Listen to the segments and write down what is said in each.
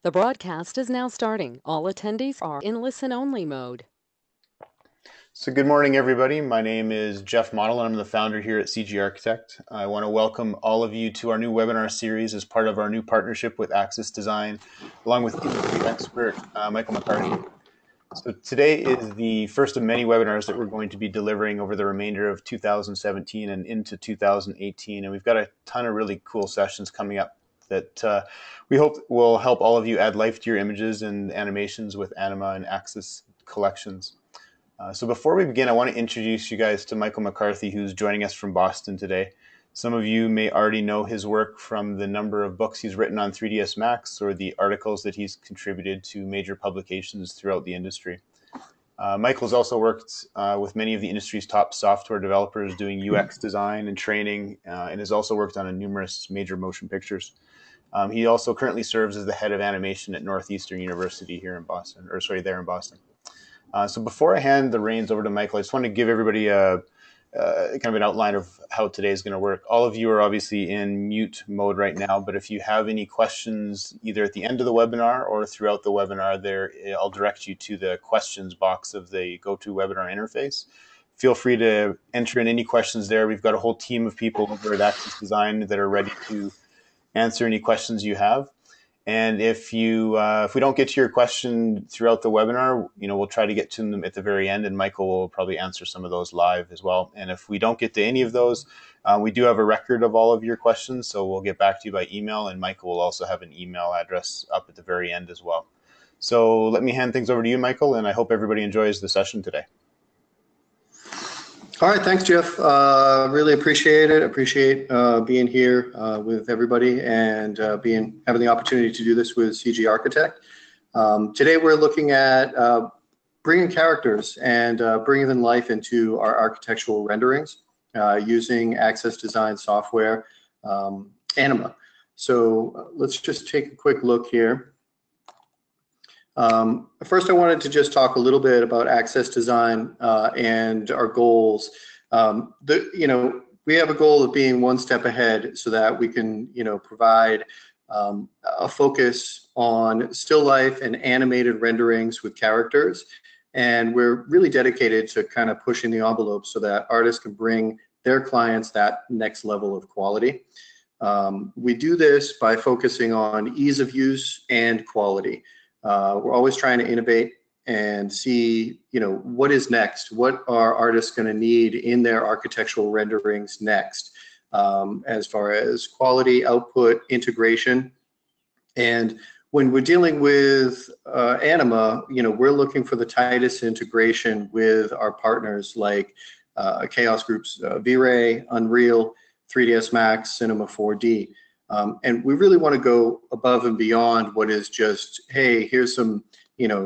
The broadcast is now starting. All attendees are in listen-only mode. So good morning, everybody. My name is Jeff Model, and I'm the founder here at CG Architect. I want to welcome all of you to our new webinar series as part of our new partnership with Axis Design, along with industry expert Michael McCarthy. So today is the first of many webinars that we're going to be delivering over the remainder of 2017 and into 2018. And we've got a ton of really cool sessions coming up that we hope will help all of you add life to your images and animations with Anima and Axis collections. So before we begin, I want to introduce you guys to Michael McCarthy, who's joining us from Boston today. Some of you may already know his work from the number of books he's written on 3ds Max or the articles that he's contributed to major publications throughout the industry. Michael's also worked with many of the industry's top software developers doing UX design and training, and has also worked on numerous major motion pictures. He also currently serves as the head of animation at Northeastern University here in Boston, there in Boston. So before I hand the reins over to Michael, I just want to give everybody kind of an outline of how today is going to work. All of you are obviously in mute mode right now, but if you have any questions either at the end of the webinar or throughout the webinar, I'll direct you to the questions box of the GoToWebinar interface. Feel free to enter in any questions there. We've got a whole team of people over at Axis Design that are ready to answer any questions you have. And if we don't get to your question throughout the webinar, we'll try to get to them at the very end, and Michael will probably answer some of those live as well. And if we don't get to any of those, we do have a record of all of your questions, so we'll get back to you by email, and Michael will also have an email address up at the very end as well. So let me hand things over to you, Michael, and I hope everybody enjoys the session today. All right, thanks, Jeff. Really appreciate it. Appreciate being here with everybody and having the opportunity to do this with CG Architect. Today we're looking at bringing characters and bringing them life into our architectural renderings using Axis Design software, Anima. So let's just take a quick look here. First, I wanted to just talk a little bit about Axis Design and our goals. We have a goal of being one step ahead so that we can, provide a focus on still life and animated renderings with characters. And we're really dedicated to kind of pushing the envelope so that artists can bring their clients that next level of quality. We do this by focusing on ease of use and quality. We're always trying to innovate and see, what is next? What are artists going to need in their architectural renderings next, as far as quality, output, integration. And when we're dealing with Anima, we're looking for the tightest integration with our partners like Chaos Group's V-Ray, Unreal, 3ds Max, Cinema 4D. And we really want to go above and beyond what is just, hey, here's some,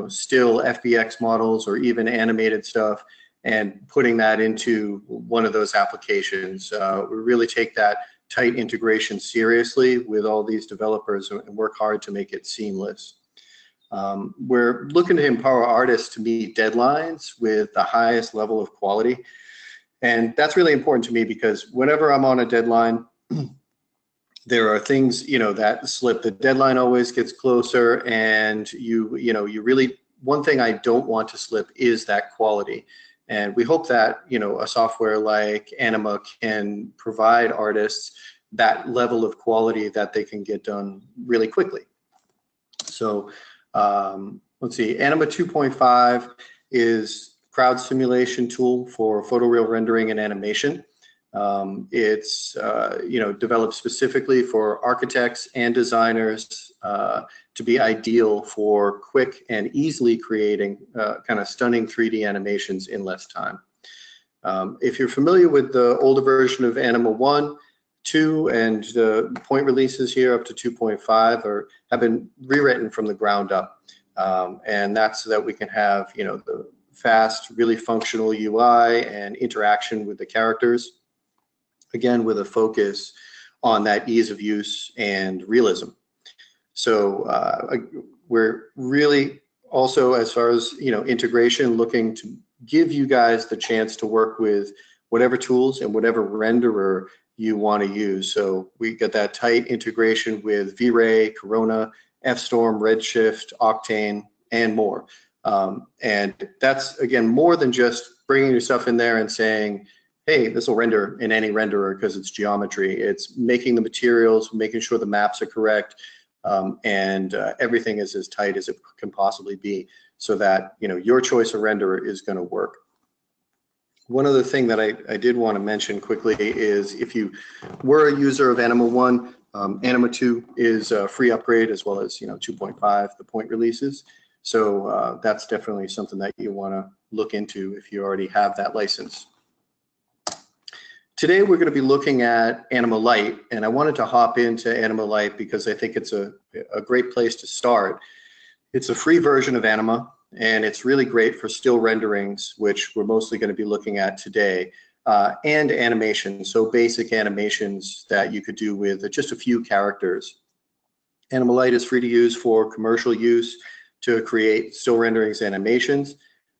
still Fbx models or even animated stuff, and putting that into one of those applications. We really take that tight integration seriously with all these developers and work hard to make it seamless. We're looking to empower artists to meet deadlines with the highest level of quality. And that's really important to me because whenever I'm on a deadline, there are things, that slip. The deadline always gets closer, and one thing I don't want to slip is that quality. And we hope that, a software like Anima can provide artists that level of quality that they can get done really quickly. So let's see, Anima 2.5 is a crowd simulation tool for photoreal rendering and animation. It's developed specifically for architects and designers to be ideal for quick and easily creating kind of stunning 3D animations in less time. If you're familiar with the older version of Anima 1, 2, and the point releases here up to 2.5 have been rewritten from the ground up, and that's so that we can have the fast, really functional UI and interaction with the characters. Again, with a focus on that ease of use and realism. So we're really also, as far as integration, looking to give you guys the chance to work with whatever tools and whatever renderer you want to use. So we get that tight integration with V-Ray, Corona, FStorm, Redshift, Octane, and more. And that's, again, more than just bringing your stuff in there and saying, hey, this will render in any renderer because it's geometry. It's making the materials, making sure the maps are correct, and everything is as tight as it can possibly be, so that your choice of renderer is going to work. One other thing that I did want to mention quickly is, if you were a user of Anima 1, Anima 2 is a free upgrade, as well as 2.5, the point releases. So that's definitely something that you want to look into if you already have that license. Today we're going to be looking at Anima Lite, and I wanted to hop into Anima Lite because I think it's a great place to start. It's a free version of Anima, and it's really great for still renderings, which we're mostly going to be looking at today, and animations, so basic animations that you could do with just a few characters. Anima Lite is free to use for commercial use to create still renderings animations.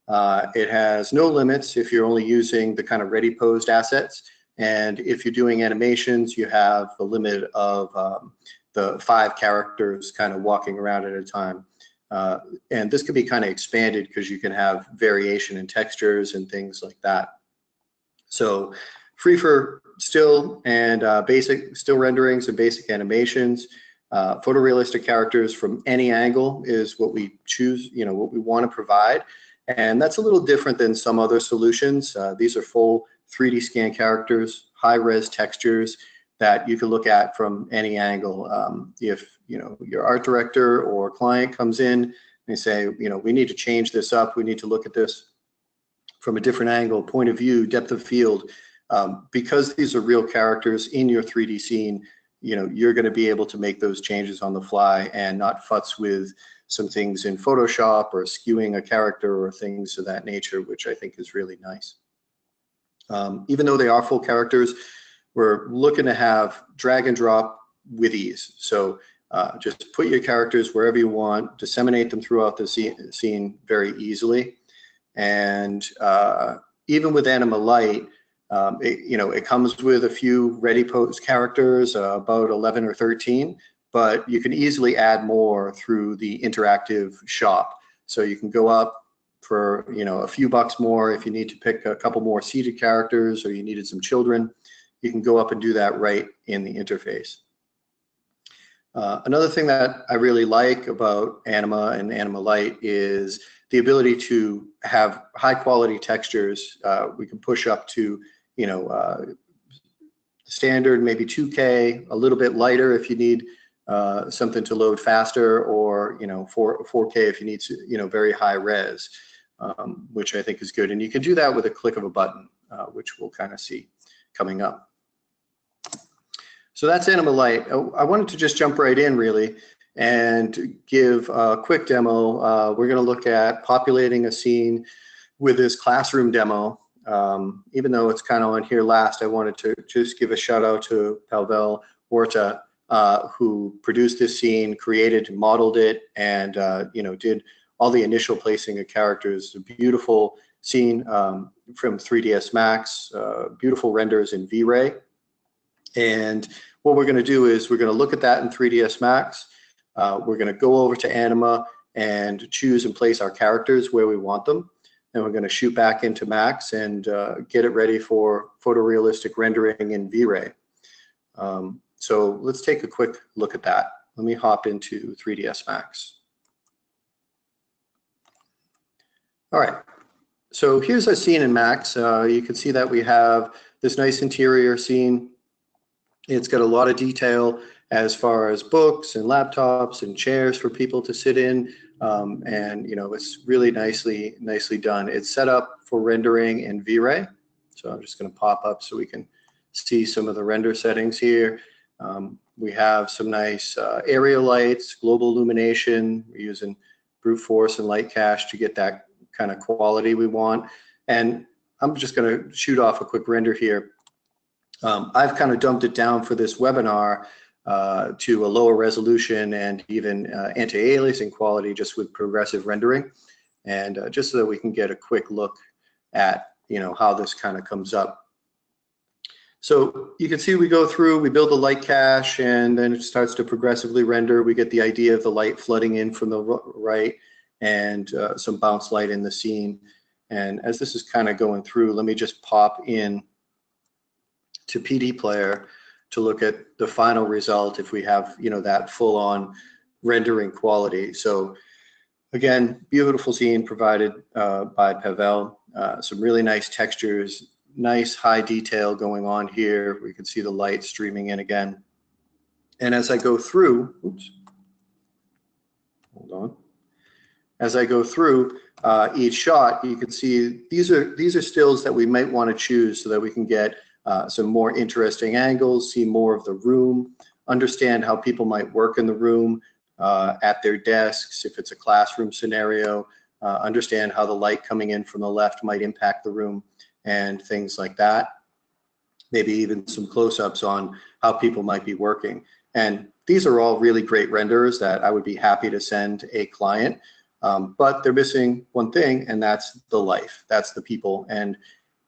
It has no limits if you're only using the kind of ready posed assets. And if you're doing animations, you have the limit of the 5 characters kind of walking around at a time. And this can be kind of expanded because you can have variation in textures and things like that. So free for still and basic still renderings and basic animations. Photorealistic characters from any angle is what we choose, what we want to provide. And that's a little different than some other solutions. These are full 3D scan characters, high-res textures that you can look at from any angle. If your art director or client comes in and they say, we need to change this up, we need to look at this from a different angle, point of view, depth of field, because these are real characters in your 3D scene, you're going to be able to make those changes on the fly and not futz with some things in Photoshop or skewing a character or things of that nature, which I think is really nice. Even though they are full characters, we're looking to have drag and drop with ease. So just put your characters wherever you want, disseminate them throughout the scene very easily. And even with Anima Lite, it comes with a few ready posed characters, about 11 or 13, but you can easily add more through the interactive shop. So you can go up for a few bucks more if you need to pick a couple more seated characters, or you needed some children. You can go up and do that right in the interface. Another thing that I really like about Anima and Anima Lite is the ability to have high quality textures. We can push up to standard, maybe 2K, a little bit lighter if you need something to load faster, or 4K if you need very high res, which I think is good. And you can do that with a click of a button, which we'll kind of see coming up. So that's Anima Lite. I wanted to just jump right in really and give a quick demo. We're going to look at populating a scene with this classroom demo. Even though it's kind of on here last, I wanted to just give a shout out to Pavel Horta, who produced this scene, created, modeled it, and did all the initial placing of characters. A beautiful scene from 3ds Max, beautiful renders in V-Ray. And what we're going to do is we're going to look at that in 3ds Max. We're going to go over to Anima and choose and place our characters where we want them. And we're going to shoot back into Max and get it ready for photorealistic rendering in V-Ray. So let's take a quick look at that. Let me hop into 3ds Max. All right, so here's our scene in Max. You can see that we have this nice interior scene. It's got a lot of detail as far as books and laptops and chairs for people to sit in. And it's really nicely done. It's set up for rendering in V-Ray. So I'm just going to pop up so we can see some of the render settings here. We have some nice area lights, global illumination. We're using brute force and light cache to get that kind of quality we want. And I'm just going to shoot off a quick render here. I've kind of dumped it down for this webinar to a lower resolution and even anti-aliasing quality, just with progressive rendering, and just so that we can get a quick look at how this kind of comes up. So you can see we go through, we build the light cache, and then it starts to progressively render. We get the idea of the light flooding in from the right, and some bounce light in the scene. And as this is kind of going through, let me just pop in to PD Player to look at the final result if we have, you know, that full-on rendering quality. So again, beautiful scene provided by Pavel. Some really nice textures, nice high detail going on here. We can see the light streaming in again. And as I go through, oops, hold on. As I go through each shot, you can see these are stills that we might want to choose so that we can get some more interesting angles, see more of the room, understand how people might work in the room at their desks, if it's a classroom scenario, understand how the light coming in from the left might impact the room and things like that. Maybe even some close-ups on how people might be working. And these are all really great renders that I would be happy to send a client, but they're missing one thing, and that's the life, that's the people. And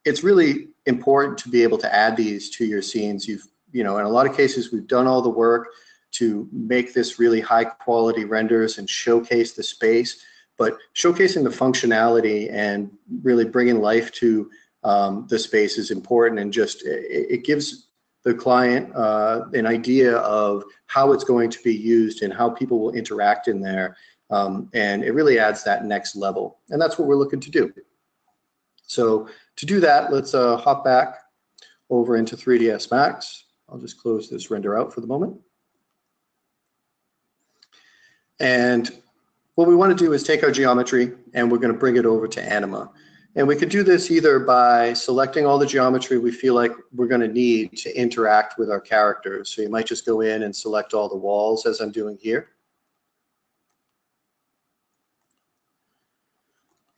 it's really important to be able to add these to your scenes. You know, in a lot of cases, we've done all the work to make this really high quality renders and showcase the space, but showcasing the functionality and really bringing life to the space is important, and just it gives the client an idea of how it's going to be used and how people will interact in there, and it really adds that next level, and that's what we're looking to do. So to do that, let's hop back over into 3ds Max. I'll just close this render out for the moment. And what we want to do is take our geometry and we're going to bring it over to ANIMA. And we could do this either by selecting all the geometry we feel like we're going to need to interact with our characters. So you might just go in and select all the walls, as I'm doing here.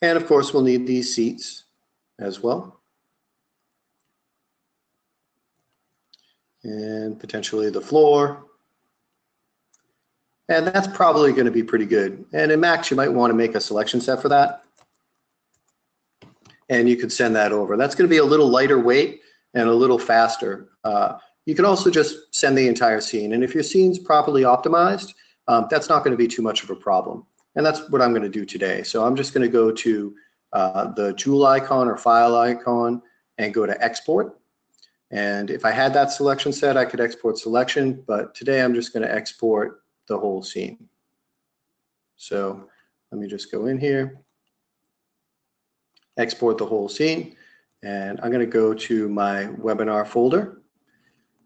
And of course, we'll need these seats as well. And potentially the floor. And that's probably going to be pretty good. And in Max, you might want to make a selection set for that. And you could send that over. That's going to be a little lighter weight and a little faster. You can also just send the entire scene. And if your scene's properly optimized, that's not going to be too much of a problem. And that's what I'm going to do today. So I'm just going to go to the tool icon or file icon and go to export. And if I had that selection set, I could export selection, but today I'm just going to export the whole scene. So let me just go in here, export the whole scene, and I'm going to go to my webinar folder.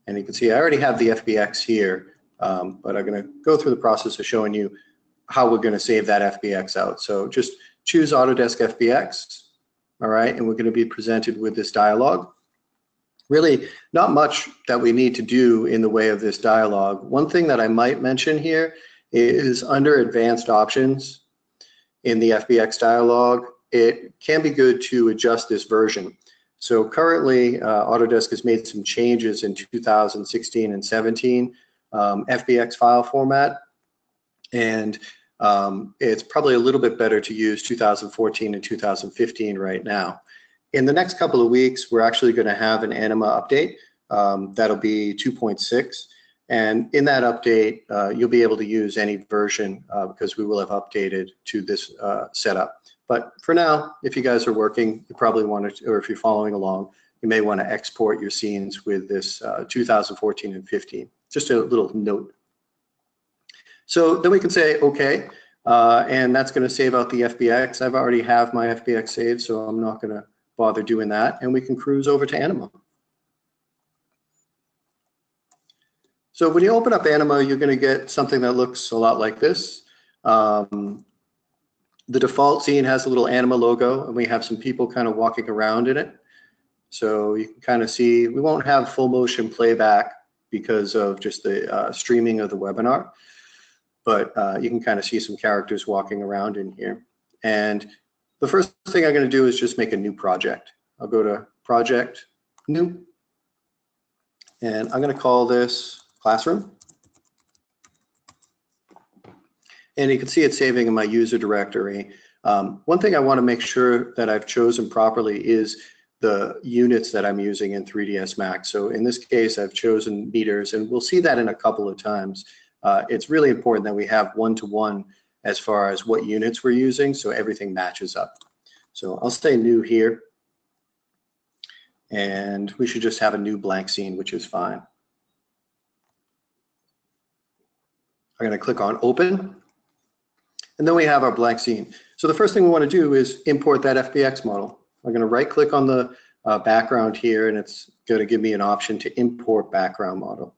And you can see I already have the FBX here, but I'm going to go through the process of showing you how we're going to save that FBX out. So just choose Autodesk FBX, all right, and we're going to be presented with this dialog. Really not much that we need to do in the way of this dialog. One thing that I might mention here is under advanced options in the FBX dialog, it can be good to adjust this version. So currently Autodesk has made some changes in 2016 and 17 FBX file format, and it's probably a little bit better to use 2014 and 2015 right now. In the next couple of weeks, we're actually going to have an ANIMA update. That'll be 2.6. And in that update, you'll be able to use any version because we will have updated to this setup. But for now, if you guys are working, you probably want to, or if you're following along, you may want to export your scenes with this 2014 and 15. Just a little note. So then we can say, okay, and that's going to save out the FBX. I've already have my FBX saved, so I'm not going to bother doing that, and we can cruise over to ANIMA. So when you open up ANIMA, you're going to get something that looks a lot like this. The default scene has a little ANIMA logo, and we have some people kind of walking around in it. So you can kind of see, we won't have full motion playback because of just the streaming of the webinar, but you can kind of see some characters walking around in here. And the first thing I'm going to do is just make a new project. I'll go to Project, New, and I'm going to call this Classroom. And you can see it's saving in my user directory. One thing I want to make sure that I've chosen properly is the units that I'm using in 3ds Max. So in this case, I've chosen meters, and we'll see that in a couple of times. It's really important that we have one-to-one as far as what units we're using, so everything matches up. So I'll stay new here, and we should just have a new blank scene, which is fine. I'm going to click on open, and then we have our blank scene. So the first thing we want to do is import that Fbx model. I'm going to right click on the background here, and it's going to give me an option to import background model.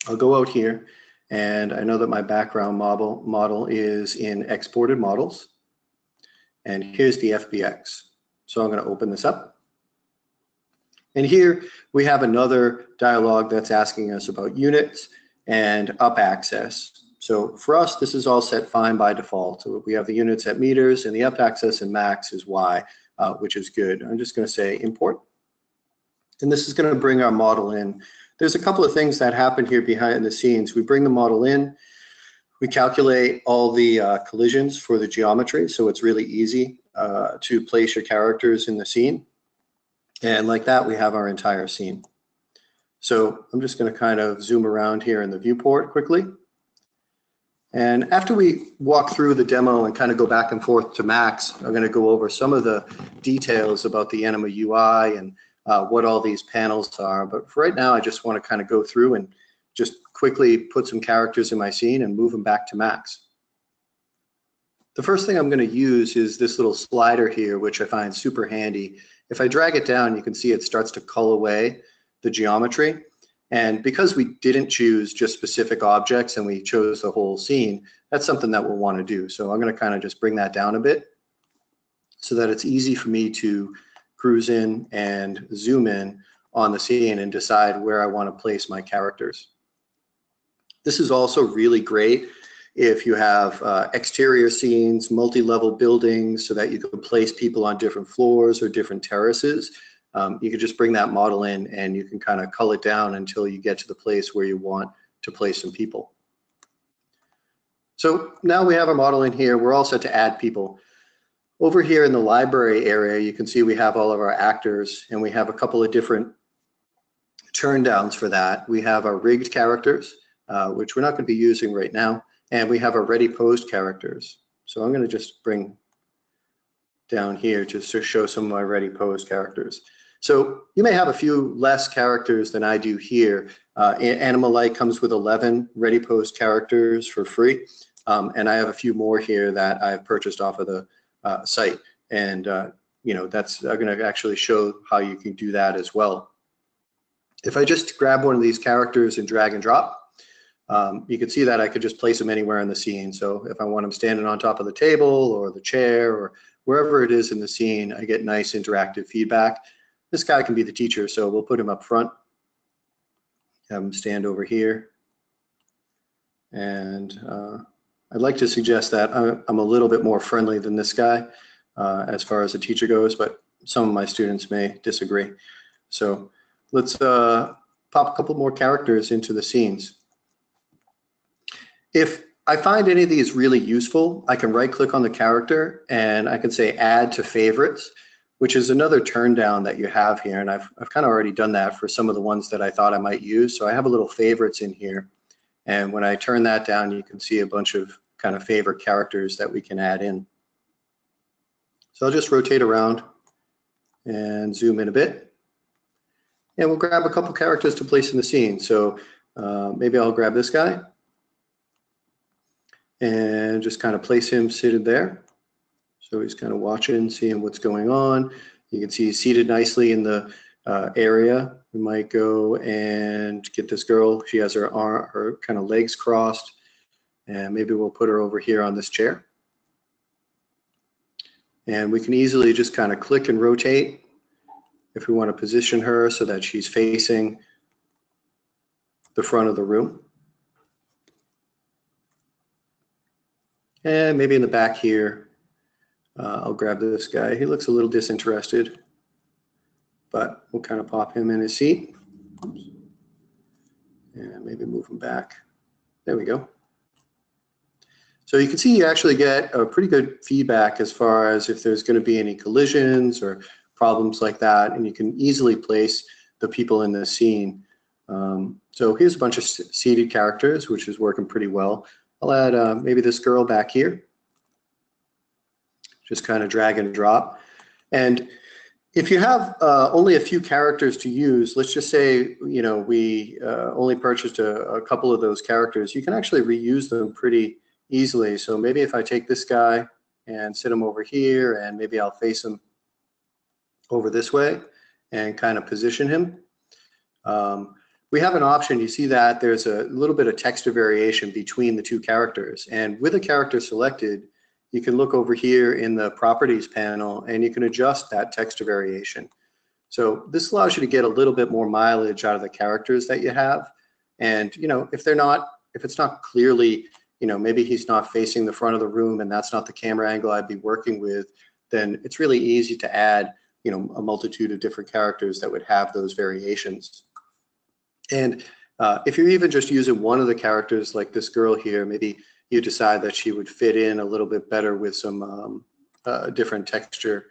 I'll go out here, and I know that my background model is in exported models, and here's the Fbx. So I'm going to open this up. And here we have another dialog that's asking us about units and up access. So for us, this is all set fine by default. So we have the units at meters, and the up access and max is Y, which is good. I'm just going to say import. And this is going to bring our model in. There's a couple of things that happen here behind the scenes. We bring the model in, we calculate all the collisions for the geometry, so it's really easy to place your characters in the scene. And like that, we have our entire scene. So I'm just going to kind of zoom around here in the viewport quickly. And after we walk through the demo and kind of go back and forth to Max, I'm going to go over some of the details about the ANIMA UI and what all these panels are. But for right now, I just want to kind of go through and just quickly put some characters in my scene and move them back to Max. The first thing I'm going to use is this little slider here, which I find super handy. If I drag it down, you can see it starts to cull away the geometry. And because we didn't choose just specific objects and we chose the whole scene, that's something that we'll want to do. So I'm going to kind of just bring that down a bit so that it's easy for me to cruise in and zoom in on the scene and decide where I want to place my characters. This is also really great if you have exterior scenes, multi-level buildings, so that you can place people on different floors or different terraces. You could just bring that model in and you can kind of cull it down until you get to the place where you want to place some people. So now we have our model in here. We're all set to add people. Over here in the library area, you can see we have all of our actors, and we have a couple of different turn downs for that. We have our rigged characters, which we're not going to be using right now, and we have our ready posed characters. So I'm going to just bring down here just to show some of my ready posed characters. So you may have a few less characters than I do here. ANIMA LITE comes with 11 ready posed characters for free, and I have a few more here that I've purchased off of the site, and you know, that's I'm going to actually show how you can do that as well. If I just grab one of these characters and drag and drop, you can see that I could just place them anywhere in the scene. So if I want them standing on top of the table or the chair or wherever it is in the scene, I get nice interactive feedback. This guy can be the teacher, so we'll put him up front, have him stand over here, and I'd like to suggest that I'm a little bit more friendly than this guy as far as the teacher goes, but some of my students may disagree. So let's pop a couple more characters into the scenes. If I find any of these really useful, I can right click on the character and I can say add to favorites, which is another turn down that you have here. And I've kind of already done that for some of the ones that I thought I might use. So I have a little favorites in here. And when I turn that down, you can see a bunch of kind of favorite characters that we can add in. So I'll just rotate around and zoom in a bit. And we'll grab a couple characters to place in the scene. So maybe I'll grab this guy and just kind of place him seated there. So he's kind of watching, seeing what's going on. You can see he's seated nicely in the area. We might go and get this girl. She has her kind of legs crossed, and maybe we'll put her over here on this chair. And we can easily just kind of click and rotate if we want to position her so that she's facing the front of the room. And maybe in the back here, I'll grab this guy. He looks a little disinterested, but we'll kind of pop him in his seat. And maybe move him back. There we go. So you can see you actually get a pretty good feedback as far as if there's going to be any collisions or problems like that, and you can easily place the people in the scene. So here's a bunch of seated characters, which is working pretty well. I'll add maybe this girl back here. Just kind of drag and drop. And if you have only a few characters to use, let's just say, you know, we only purchased a couple of those characters, you can actually reuse them pretty easily. So maybe if I take this guy and sit him over here, and maybe I'll face him over this way and kind of position him. We have an option. You see that there's a little bit of texture variation between the two characters, and with a character selected, you can look over here in the properties panel and you can adjust that texture variation. So this allows you to get a little bit more mileage out of the characters that you have. And you know, if it's not clearly, you know, maybe he's not facing the front of the room and that's not the camera angle I'd be working with, then it's really easy to add, you know, a multitude of different characters that would have those variations. And if you're even just using one of the characters, like this girl here, maybe you decide that she would fit in a little bit better with some different texture,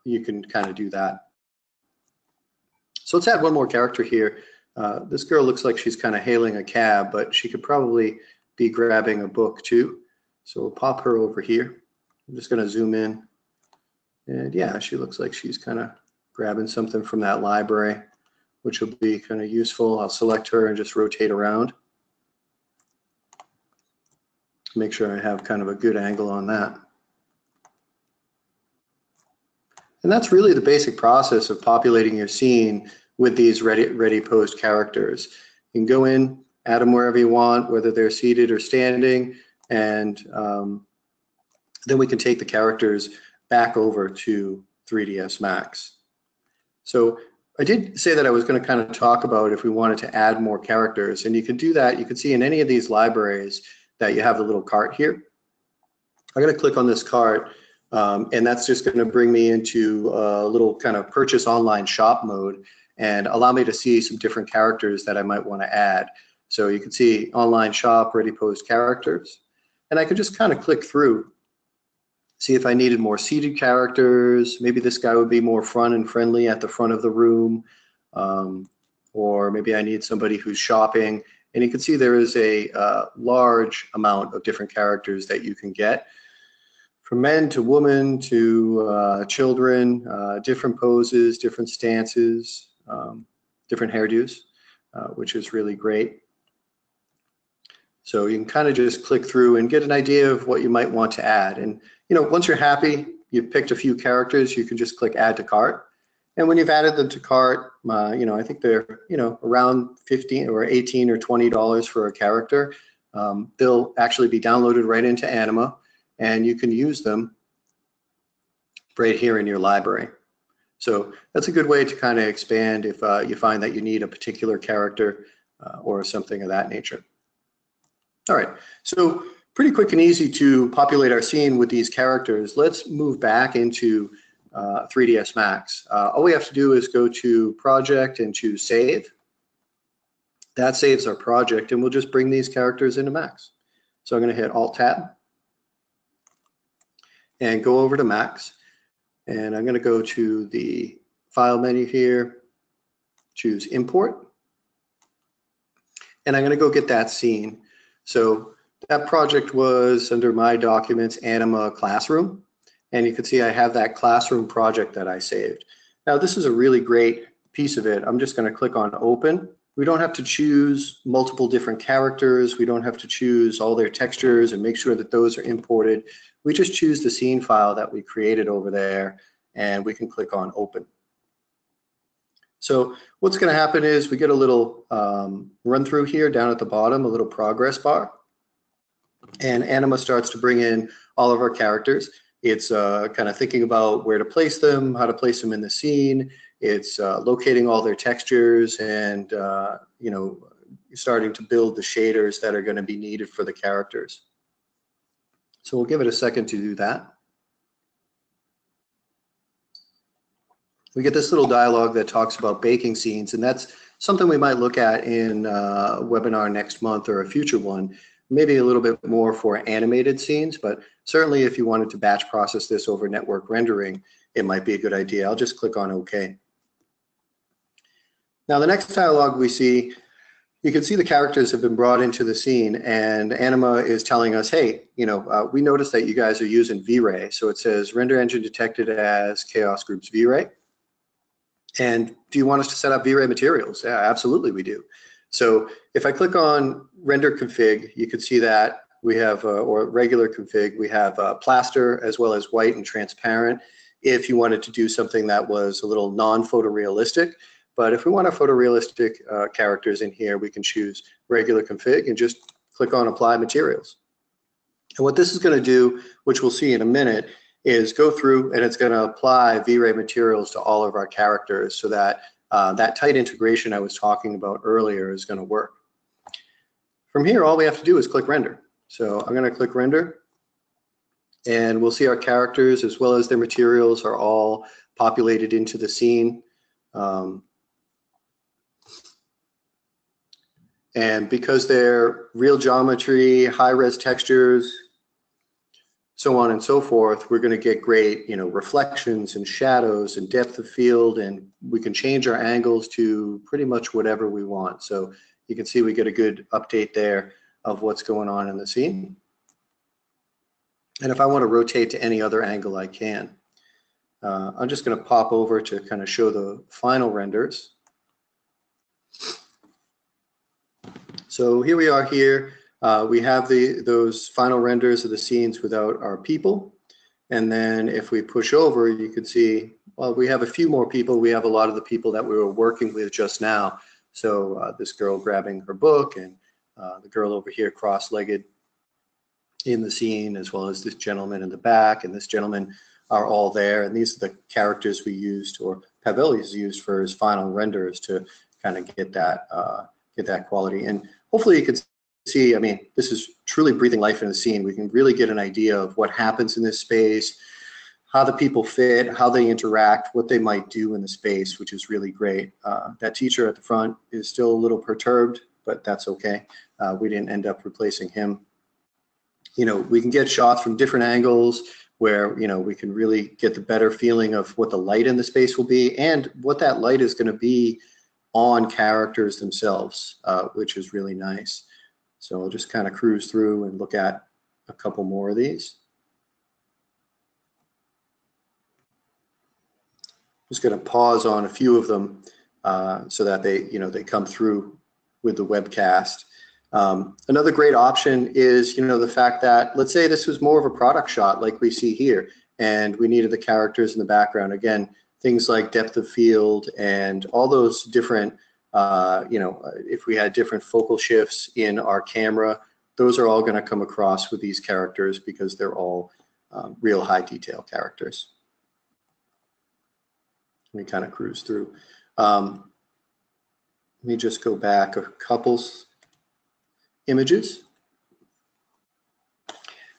you can kind of do that. So let's add one more character here. This girl looks like she's kind of hailing a cab, but she could probably be grabbing a book too. So we'll pop her over here. I'm just going to zoom in. And yeah, she looks like she's kind of grabbing something from that library, which will be kind of useful. I'll select her and just rotate around. Make sure I have kind of a good angle on that. And that's really the basic process of populating your scene with these ready posed characters. You can go in, add them wherever you want, whether they're seated or standing, and then we can take the characters back over to 3ds Max. So I did say that I was going to kind of talk about if we wanted to add more characters, and you can do that. You can see in any of these libraries that you have the little cart here. I'm going to click on this cart, and that's just going to bring me into a little kind of purchase online shop mode and allow me to see some different characters that I might want to add. So you can see online shop, ready posed characters, and I can just kind of click through, see if I needed more seated characters. Maybe this guy would be more fun and friendly at the front of the room, or maybe I need somebody who's shopping. And you can see there is a large amount of different characters that you can get, from men to women to children, different poses, different stances, different hairdos, which is really great. So you can kind of just click through and get an idea of what you might want to add. And you know, once you're happy, you've picked a few characters, you can just click add to cart. And when you've added them to cart, you know, I think they're, you know, around $15 or $18 or $20 for a character. They'll actually be downloaded right into Anima, and you can use them right here in your library. So that's a good way to kind of expand if you find that you need a particular character or something of that nature. All right, so pretty quick and easy to populate our scene with these characters. Let's move back into 3ds Max. All we have to do is go to project and choose save. That saves our project, and we'll just bring these characters into Max. So I'm going to hit Alt Tab and go over to Max, and I'm going to go to the file menu here, choose import, and I'm going to go get that scene. So that project was under my documents, Anima Classroom. And you can see I have that classroom project that I saved. Now this is a really great piece of it. I'm just going to click on open. We don't have to choose multiple different characters. We don't have to choose all their textures and make sure that those are imported. We just choose the scene file that we created over there, and we can click on open. So what's going to happen is we get a little run through here down at the bottom, a little progress bar. And Anima starts to bring in all of our characters. It's kind of thinking about where to place them, how to place them in the scene. It's locating all their textures and you know, starting to build the shaders that are going to be needed for the characters. So we'll give it a second to do that. We get this little dialogue that talks about baking scenes, and that's something we might look at in a webinar next month or a future one. Maybe a little bit more for animated scenes, but certainly if you wanted to batch process this over network rendering, it might be a good idea. I'll just click on OK. Now the next dialog we see, you can see the characters have been brought into the scene, and Anima is telling us, hey, we noticed that you guys are using V-Ray. So it says render engine detected as chaos groups V-Ray. And do you want us to set up V-Ray materials? Yeah, absolutely we do. So if I click on render config, you can see that we have, or regular config, we have plaster as well as white and transparent if you wanted to do something that was a little non-photorealistic. But if we want our photorealistic characters in here, we can choose regular config and just click on apply materials. And what this is going to do, which we'll see in a minute, is go through and it's going to apply V-Ray materials to all of our characters so that that tight integration I was talking about earlier is going to work. From here, all we have to do is click render. So I'm going to click render, and we'll see our characters as well as their materials are all populated into the scene. And because they're real geometry, high-res textures, so on and so forth, we're going to get great, reflections and shadows and depth of field, and we can change our angles to pretty much whatever we want. So you can see we get a good update there of what's going on in the scene. And if I want to rotate to any other angle, I can. I'm just going to pop over to kind of show the final renders. So here we are here. We have those final renders of the scenes without our people. And then if we push over, you can see, well, we have a few more people. We have a lot of the people that we were working with just now. So this girl grabbing her book, and the girl over here cross-legged in the scene, as well as this gentleman in the back and this gentleman are all there. And these are the characters we used, or Pavel has used for his final renders to kind of get that quality. And hopefully you can see, I mean, this is truly breathing life in the scene. We can really get an idea of what happens in this space, how the people fit, how they interact, what they might do in the space, which is really great. That teacher at the front is still a little perturbed, but that's okay. We didn't end up replacing him. We can get shots from different angles where, we can really get the better feeling of what the light in the space will be and what that light is going to be on characters themselves, which is really nice. So I'll just kind of cruise through and look at a couple more of these. Just going to pause on a few of them so that they come through with the webcast. Another great option is, the fact that, let's say this was more of a product shot like we see here, and we needed the characters in the background. Again, things like depth of field and all those different, if we had different focal shifts in our camera, those are all going to come across with these characters because they're all real high detail characters. Let me kind of cruise through. Let me just go back a couple images.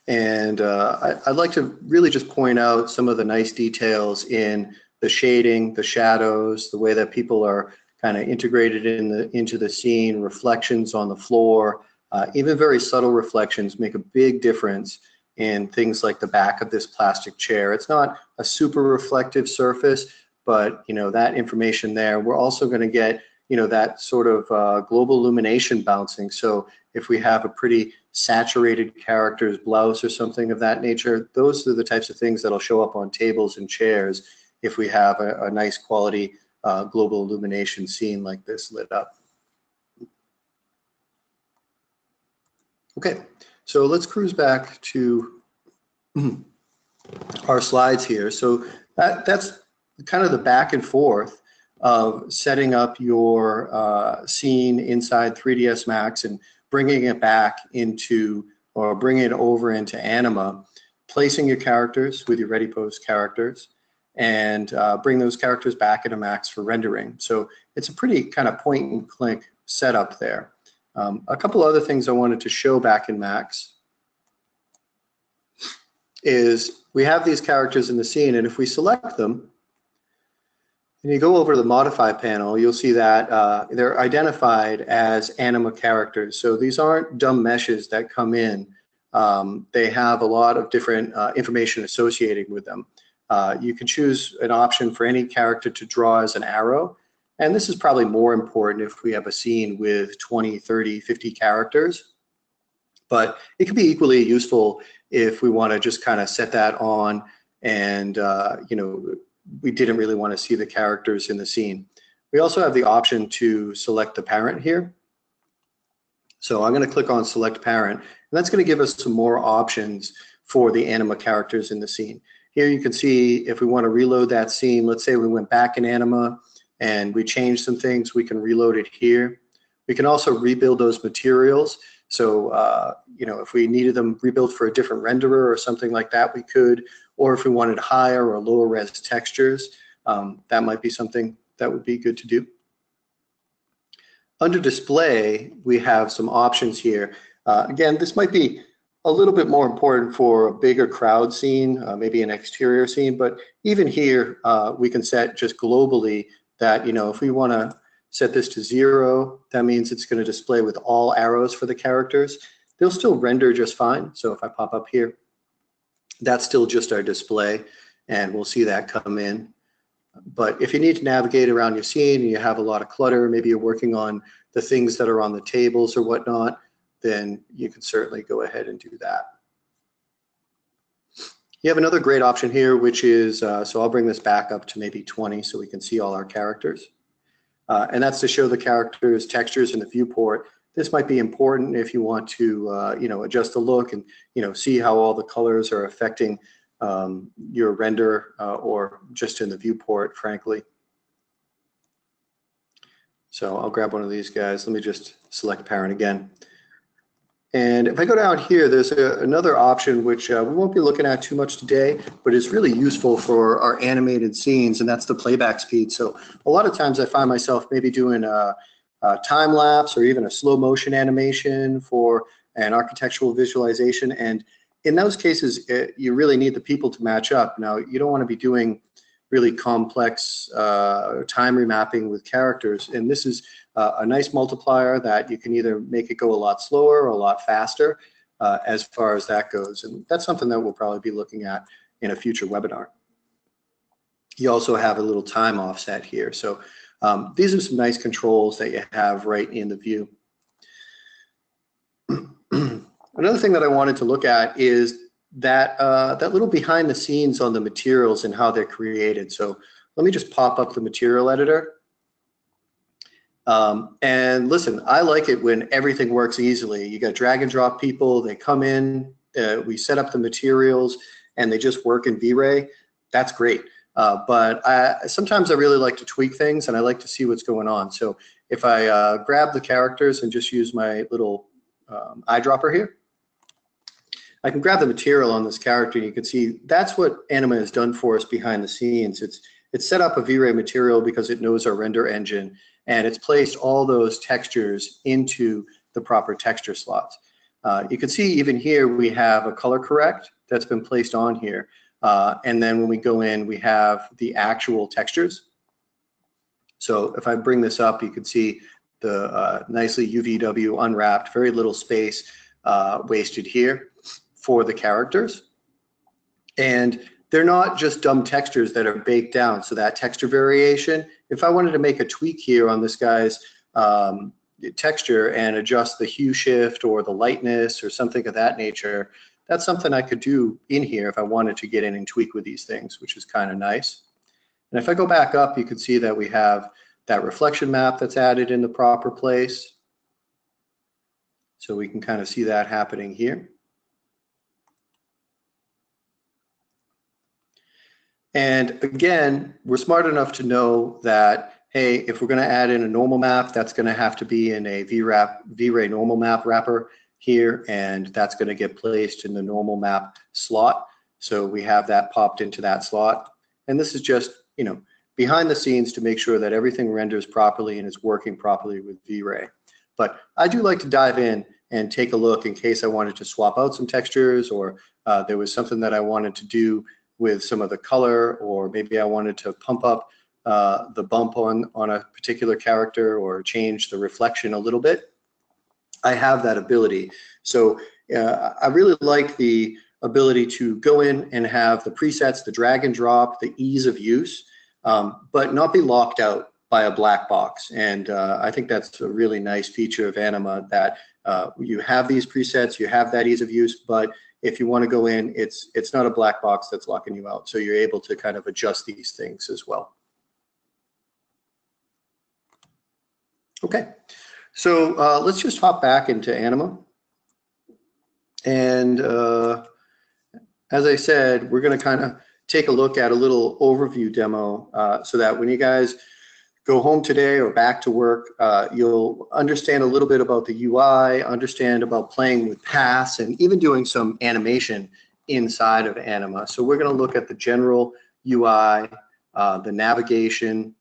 And I'd like to really just point out some of the nice details in the shading, the shadows, the way that people are kind of integrated into the scene, reflections on the floor, even very subtle reflections make a big difference in things like the back of this plastic chair. It's not a super reflective surface, but that information there. We're also going to get that sort of global illumination bouncing. So if we have a pretty saturated character's blouse or something of that nature, those are the types of things that'll show up on tables and chairs if we have a nice quality global illumination scene like this lit up. Okay, so let's cruise back to our slides here. So that's kind of the back and forth of setting up your scene inside 3ds Max and bringing it back into, or bringing it over into Anima, placing your characters with your ready pose characters, and bring those characters back into Max for rendering. So it's a pretty kind of point and click setup there. A couple other things I wanted to show back in Max is we have these characters in the scene, and if we select them, and you go over to the modify panel, you'll see that they're identified as Anima characters. So these aren't dumb meshes that come in. They have a lot of different information associated with them. You can choose an option for any character to draw as an arrow. And this is probably more important if we have a scene with 20, 30, 50 characters. But it can be equally useful if we want to just kind of set that on and, you know, we didn't really want to see the characters in the scene. We also have the option to select the parent here. So I'm going to click on select parent, and that's going to give us some more options for the anima characters in the scene. Here you can see if we want to reload that scene, let's say we went back in anima and we changed some things, we can reload it here. We can also rebuild those materials. So, you know, if we needed them rebuilt for a different renderer or something like that, we could, or if we wanted higher or lower res textures, that might be something that would be good to do. Under display, we have some options here. Again, this might be a little bit more important for a bigger crowd scene, maybe an exterior scene, but even here, we can set just globally that, you know, if we want to set this to 0, that means it's going to display with all arrows for the characters. They'll still render just fine. So if I pop up here, that's still just our display, and we'll see that come in. But if you need to navigate around your scene and you have a lot of clutter, maybe you're working on the things that are on the tables or whatnot, then you can certainly go ahead and do that. You have another great option here, which is, so I'll bring this back up to maybe 20 so we can see all our characters. And that's to show the characters' textures in the viewport. This might be important if you want to, you know, adjust the look and, you know, see how all the colors are affecting your render or just in the viewport, frankly. So I'll grab one of these guys. Let me just select parent again. And if I go down here, there's another option which we won't be looking at too much today, but it's really useful for our animated scenes, and that's the playback speed. So a lot of times I find myself maybe doing a time lapse or even a slow motion animation for an architectural visualization. And in those cases, you really need the people to match up. Now, you don't want to be doing really complex time remapping with characters. And this is a nice multiplier that you can either make it go a lot slower or a lot faster as far as that goes. And that's something that we'll probably be looking at in a future webinar. You also have a little time offset here. So these are some nice controls that you have right in the view. Another thing that I wanted to look at is that that little behind the scenes on the materials and how they're created. So let me just pop up the material editor. And listen, I like it when everything works easily. You got drag and drop people, they come in, we set up the materials, and they just work in V-Ray. That's great. But sometimes I really like to tweak things, and I like to see what's going on. So if I grab the characters and just use my little eyedropper here, I can grab the material on this character, and you can see that's what Anima has done for us behind the scenes. It's set up a V-Ray material because it knows our render engine, and it's placed all those textures into the proper texture slots. You can see even here we have a color correct that's been placed on here. And then when we go in, we have the actual textures. So if I bring this up, you can see the nicely UVW unwrapped, very little space wasted here for the characters. And they're not just dumb textures that are baked down. So that texture variation, if I wanted to make a tweak here on this guy's texture and adjust the hue shift or the lightness or something of that nature, that's something I could do in here if I wanted to get in and tweak with these things, which is kind of nice. And if I go back up, you can see that we have that reflection map that's added in the proper place. So we can kind of see that happening here. And again, we're smart enough to know that, hey, if we're going to add in a normal map, that's going to have to be in a V-Ray normal map wrapper here, and that's going to get placed in the normal map slot. So we have that popped into that slot. And this is just, you know, behind the scenes to make sure that everything renders properly and is working properly with V-Ray. But I do like to dive in and take a look in case I wanted to swap out some textures, or there was something that I wanted to do with some of the color, or maybe I wanted to pump up the bump on a particular character or change the reflection a little bit. I have that ability. So I really like the ability to go in and have the presets, the drag and drop, the ease of use, but not be locked out by a black box. And I think that's a really nice feature of Anima, that you have these presets, you have that ease of use, but if you want to go in, it's not a black box that's locking you out. So you're able to kind of adjust these things as well. Okay, so let's just hop back into Anima. And as I said, we're going to kind of take a look at a little overview demo so that when you guys go home today or back to work, you'll understand a little bit about the UI, understand about playing with paths, and even doing some animation inside of Anima. So we're going to look at the general UI, the navigation,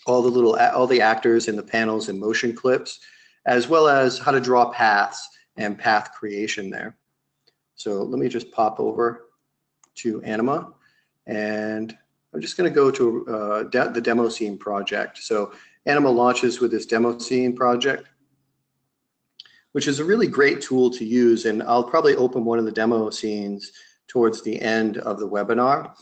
all the actors in the panels and motion clips, as well as how to draw paths and path creation there. So let me just pop over to Anima, and I'm just going to go to the demo scene project. So Anima launches with this demo scene project, which is a really great tool to use. And I'll probably open one of the demo scenes towards the end of the webinar.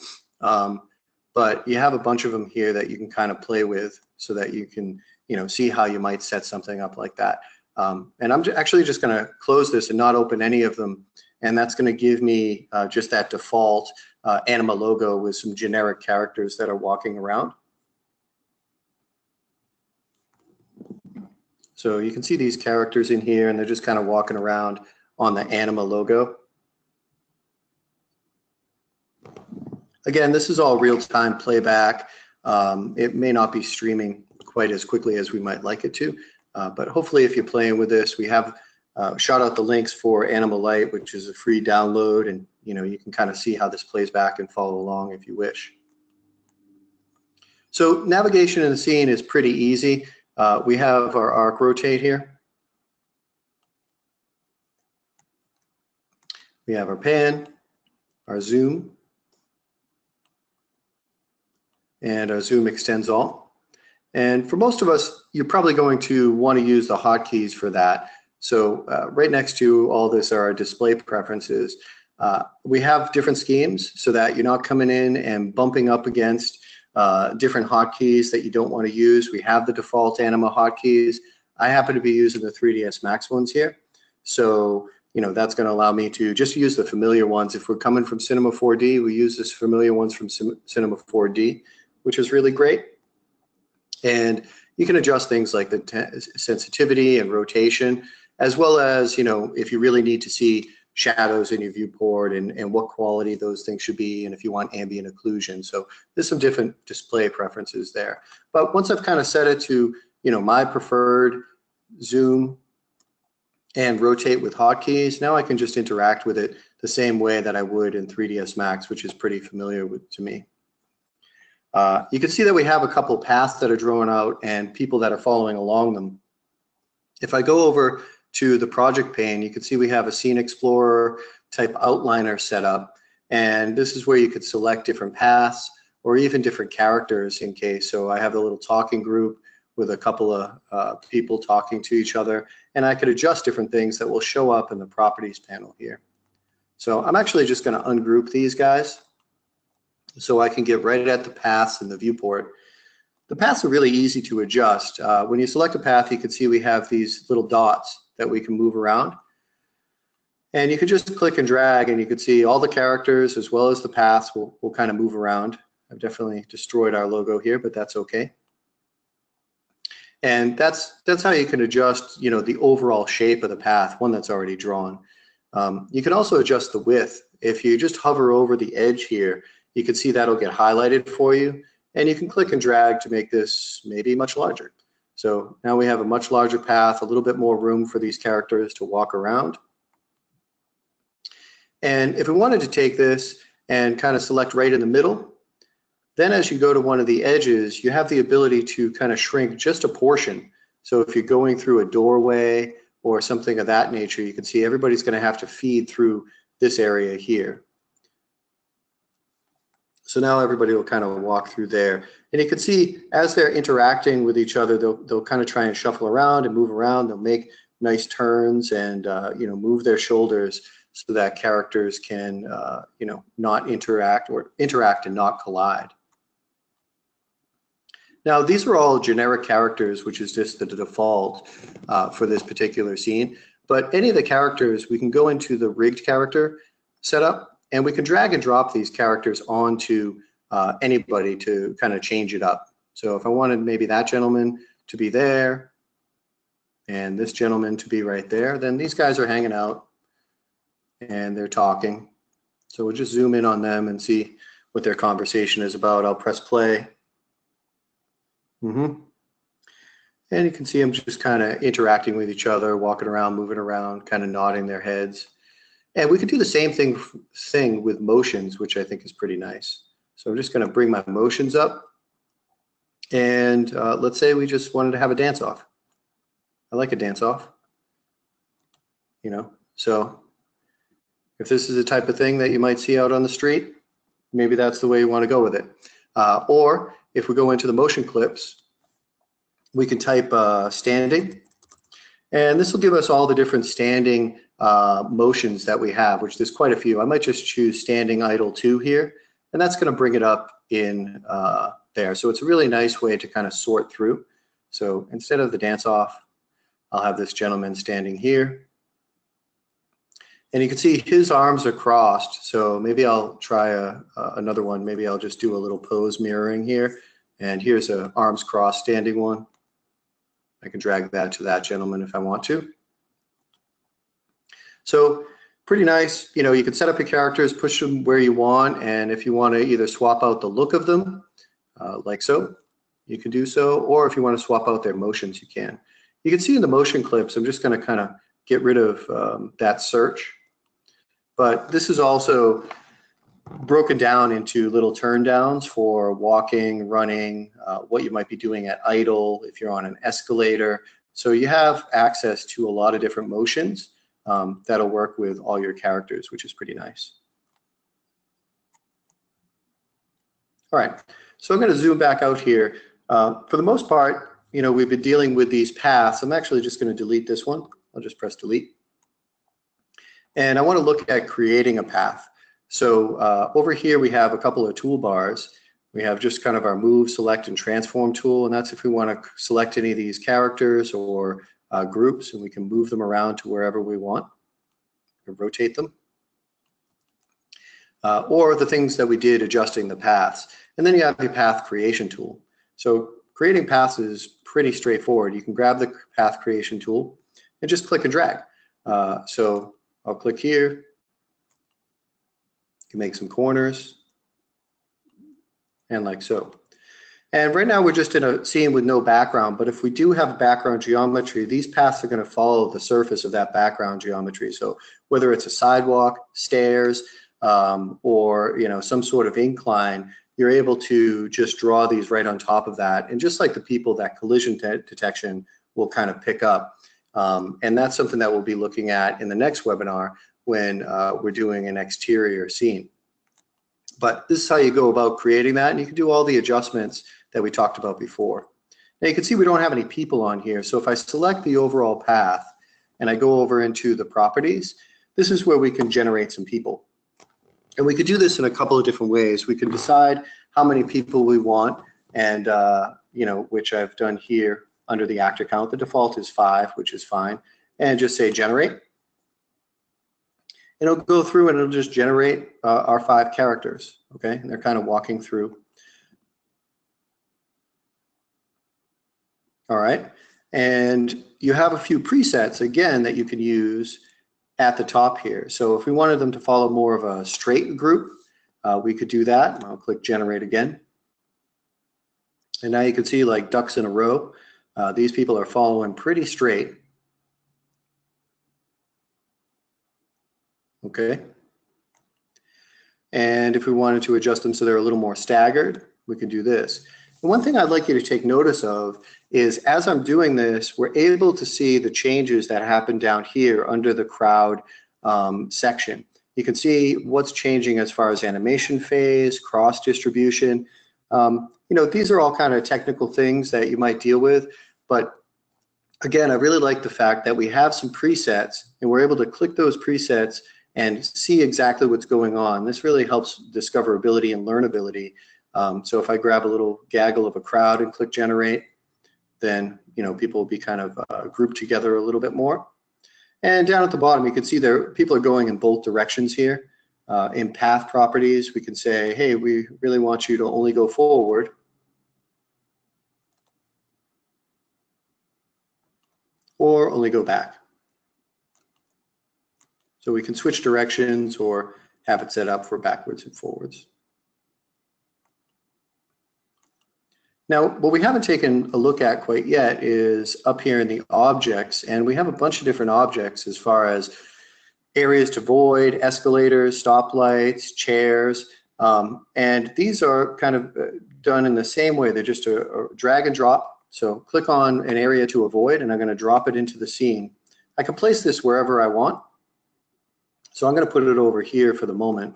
But you have a bunch of them here that you can kind of play with so that you can, see how you might set something up like that. And I'm actually just going to close this and not open any of them. And that's going to give me just that default Anima logo with some generic characters that are walking around. So you can see these characters in here, and they're just kind of walking around on the Anima logo. Again, this is all real-time playback. It may not be streaming quite as quickly as we might like it to, but hopefully if you're playing with this, we have shout out the links for ANIMA LITE, which is a free download, and you can kind of see how this plays back and follow along if you wish. So navigation in the scene is pretty easy. We have our arc rotate here. We have our pan, our zoom, and our zoom extends all. And for most of us, you're probably going to want to use the hotkeys for that. So right next to all this are our display preferences. We have different schemes so that you're not coming in and bumping up against different hotkeys that you don't want to use. We have the default Anima hotkeys. I happen to be using the 3ds Max ones here. So that's going to allow me to just use the familiar ones. If we're coming from Cinema 4D, we use this familiar ones from Cinema 4D, which is really great. And you can adjust things like the sensitivity and rotation, as well as, if you really need to see shadows in your viewport and what quality those things should be, and if you want ambient occlusion. So there's some different display preferences there. But once I've kind of set it to, my preferred zoom and rotate with hotkeys, now I can just interact with it the same way that I would in 3ds Max, which is pretty familiar to me. You can see that we have a couple paths that are drawn out and people that are following along them. If I go over to the project pane, you can see we have a scene explorer type outliner set up, and this is where you could select different paths or even different characters in case. So I have a little talking group with a couple of people talking to each other, and I could adjust different things that will show up in the properties panel here. So I'm actually just going to ungroup these guys so I can get right at the paths in the viewport. The paths are really easy to adjust. When you select a path, you can see we have these little dots that we can move around. And you can just click and drag, and you can see all the characters as well as the paths will kind of move around. I've definitely destroyed our logo here, but that's okay. And that's how you can adjust, the overall shape of the path, one that's already drawn. You can also adjust the width. If you just hover over the edge here, you can see that'll get highlighted for you, and you can click and drag to make this maybe much larger. So now we have a much larger path, a little bit more room for these characters to walk around. And if we wanted to take this and kind of select right in the middle, then as you go to one of the edges, you have the ability to kind of shrink just a portion. So if you're going through a doorway or something of that nature, you can see everybody's going to have to feed through this area here. So now everybody will kind of walk through there. And you can see as they're interacting with each other, they'll kind of try and shuffle around and move around. They'll make nice turns and move their shoulders so that characters can, not interact, or interact and not collide. Now, these are all generic characters, which is just the default for this particular scene. But any of the characters, we can go into the rigged character setup, and we can drag and drop these characters onto anybody to kind of change it up. So if I wanted maybe that gentleman to be there and this gentleman to be right there, then these guys are hanging out and they're talking. So we'll just zoom in on them and see what their conversation is about. I'll press play. And you can see them just kind of interacting with each other, walking around, moving around, kind of nodding their heads. And we can do the same thing with motions, which I think is pretty nice. So I'm just going to bring my motions up. And let's say we just wanted to have a dance off. I like a dance off. So if this is the type of thing that you might see out on the street, maybe that's the way you want to go with it. Or if we go into the motion clips, we can type standing, and this will give us all the different standing motions that we have, which there's quite a few. I might just choose standing idle 2 here, and that's going to bring it up in there. So it's a really nice way to kind of sort through. So instead of the dance off, I'll have this gentleman standing here. And you can see his arms are crossed. So maybe I'll try another one. Maybe I'll just do a little pose mirroring here. And here's a arms crossed standing one. I can drag that to that gentleman if I want to. So pretty nice. You can set up your characters, push them where you want. And if you want to either swap out the look of them, like so, you can do so. Or if you want to swap out their motions, you can. You can see in the motion clips, I'm just going to kind of get rid of that search. But this is also broken down into little turn downs for walking, running, what you might be doing at idle, if you're on an escalator. So you have access to a lot of different motions that'll work with all your characters, which is pretty nice. All right, so I'm going to zoom back out here. For the most part, we've been dealing with these paths. I'm actually just going to delete this one. I'll just press delete. And I want to look at creating a path. So over here we have a couple of toolbars. We have just kind of our move, select, and transform tool, and that's if we want to select any of these characters or groups, and we can move them around to wherever we want and rotate them. Or the things that we did adjusting the paths. And then you have your path creation tool. So creating paths is pretty straightforward. You can grab the path creation tool and just click and drag. So I'll click here. You can make some corners, and like so. And right now we're just in a scene with no background, but if we do have background geometry, these paths are going to follow the surface of that background geometry. So whether it's a sidewalk, stairs, or some sort of incline, you're able to just draw these right on top of that. And just like the people, that collision detection will kind of pick up. And that's something that we'll be looking at in the next webinar when we're doing an exterior scene. But this is how you go about creating that, and you can do all the adjustments that we talked about before. Now you can see we don't have any people on here, so if I select the overall path and I go over into the properties, this is where we can generate some people. And we could do this in a couple of different ways. We can decide how many people we want, and which I've done here under the actor count. The default is 5, which is fine, and just say generate. And it'll go through and it'll just generate our 5 characters, okay? And they're kind of walking through. All right, and you have a few presets, again, that you can use at the top here. So if we wanted them to follow more of a straight group, we could do that. I'll click generate again. And now you can see like ducks in a row. These people are following pretty straight. Okay. And if we wanted to adjust them so they're a little more staggered, we can do this. And one thing I'd like you to take notice of is as I'm doing this, we're able to see the changes that happen down here under the crowd section. You can see what's changing as far as animation phase, cross distribution. These are all kind of technical things that you might deal with, but again, I really like the fact that we have some presets and we're able to click those presets and see exactly what's going on. This really helps discoverability and learnability. So if I grab a little gaggle of a crowd and click generate, then people will be kind of grouped together a little bit more. And down at the bottom, you can see there people are going in both directions here. In path properties, we can say, hey, we really want you to only go forward, or only go back. So we can switch directions or have it set up for backwards and forwards. Now, what we haven't taken a look at quite yet is up here in the objects, and we have a bunch of different objects as far as areas to void, escalators, stoplights, chairs, and these are kind of done in the same way. They're just a drag and drop. So click on an area to avoid, and I'm going to drop it into the scene. I can place this wherever I want. So I'm going to put it over here for the moment.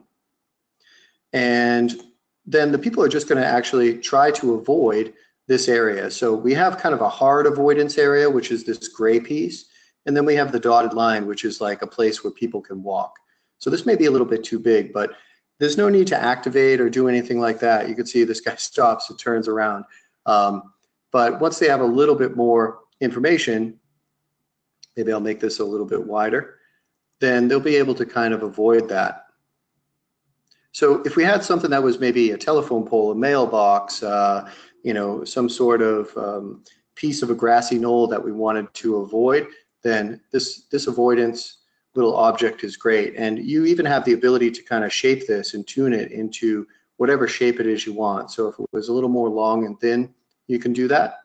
And then the people are just going to actually try to avoid this area. So we have kind of a hard avoidance area, which is this gray piece. And then we have the dotted line, which is like a place where people can walk. So this may be a little bit too big, but there's no need to activate or do anything like that. You can see this guy stops, it turns around. But once they have a little bit more information, maybe I'll make this a little bit wider, then they'll be able to kind of avoid that. So if we had something that was maybe a telephone pole, a mailbox, some sort of piece of a grassy knoll that we wanted to avoid, then this avoidance little object is great. And you even have the ability to kind of shape this and tune it into whatever shape it is you want. So if it was a little more long and thin, you can do that.